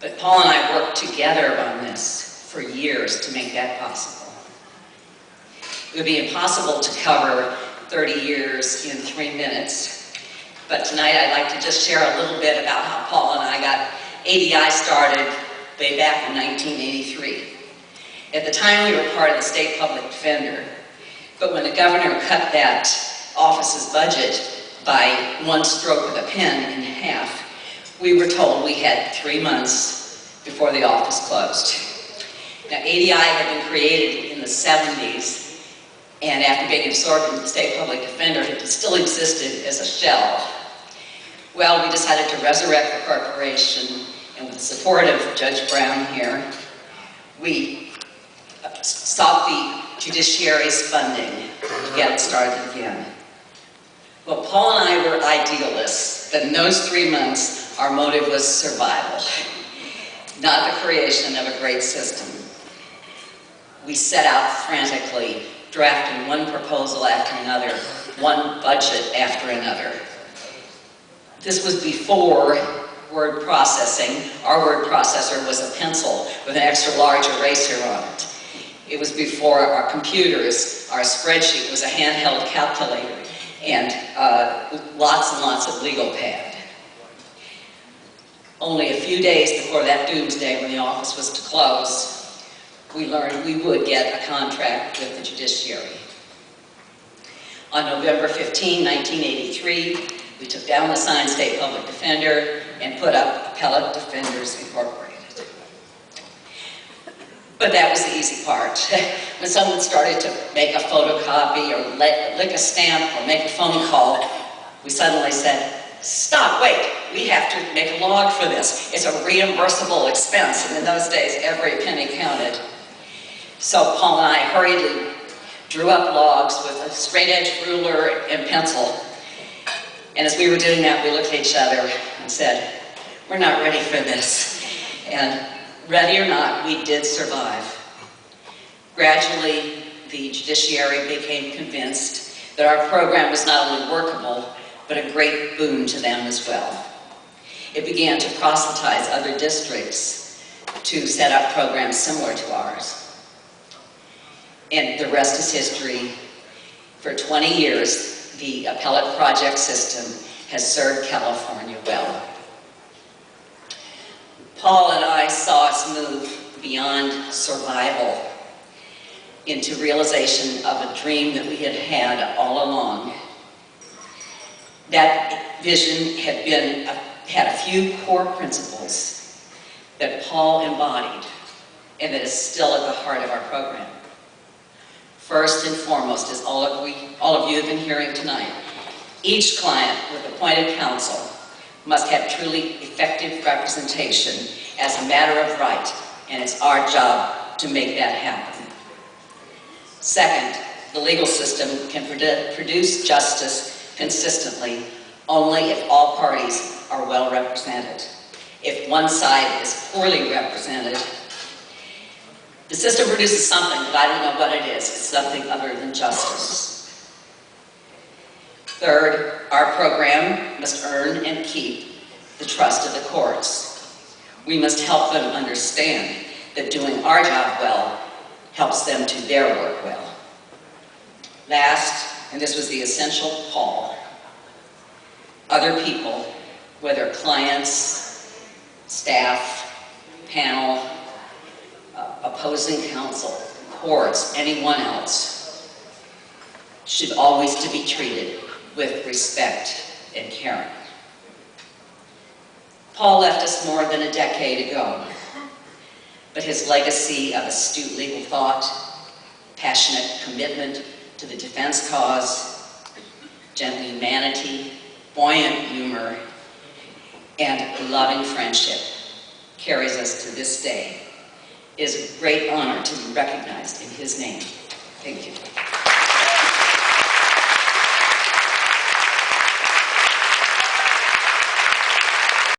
But Paul and I worked together on this for years to make that possible. It would be impossible to cover 30 years in 3 minutes, but tonight I'd like to just share a little bit about how Paul and I got ADI started way back in 1983. At the time we were part of the State Public Defender, but when the governor cut that office's budget by one stroke of a pen in half, we were told we had 3 months before the office closed. Now, ADI had been created in the 70s, and after being absorbed into the State Public Defender, it still existed as a shell. Well, we decided to resurrect the corporation, and with the support of Judge Brown here, we stopped the judiciary's funding to get it started again. Well, Paul and I were idealists, but in those 3 months, our motive was survival, not the creation of a great system. We set out frantically, drafting one proposal after another, one budget after another. This was before word processing. Our word processor was a pencil with an extra large eraser on it. It was before our computers. Our spreadsheet was a handheld calculator and lots and lots of legal pad. Only a few days before that doomsday when the office was to close, we learned we would get a contract with the judiciary. On November 15, 1983, we took down the signed State Public Defender and put up Appellate Defenders Incorporated. But that was the easy part. When someone started to make a photocopy or lick a stamp or make a phone call, we suddenly said, stop, wait, we have to make a log for this. It's a reimbursable expense, and in those days, every penny counted. So Paul and I hurriedly drew up logs with a straight-edge ruler and pencil. And as we were doing that, we looked at each other and said, we're not ready for this. And ready or not, we did survive. Gradually, the judiciary became convinced that our program was not only workable, but a great boon to them as well. It began to proselytize other districts to set up programs similar to ours. And the rest is history. For 20 years, the appellate project system has served California well. Paul and I saw us move beyond survival into realization of a dream that we had had all along. That vision had a few core principles that Paul embodied and that is still at the heart of our program. First and foremost, as all of you have been hearing tonight, each client with appointed counsel must have truly effective representation as a matter of right, and it's our job to make that happen. Second, the legal system can produce justice consistently only if all parties are well represented. If one side is poorly represented, the system produces something, but I don't know what it is. It's something other than justice. Third, our program must earn and keep the trust of the courts. We must help them understand that doing our job well helps them do their work well. Last, and this was the essential Paul, other people, whether clients, staff, panel, opposing counsel, courts, anyone else, should always to be treated with respect and caring. Paul left us more than a decade ago, but his legacy of astute legal thought, passionate commitment to the defense cause, gentle humanity, buoyant humor, and loving friendship carries us to this day. It is a great honor to be recognized in his name. Thank you.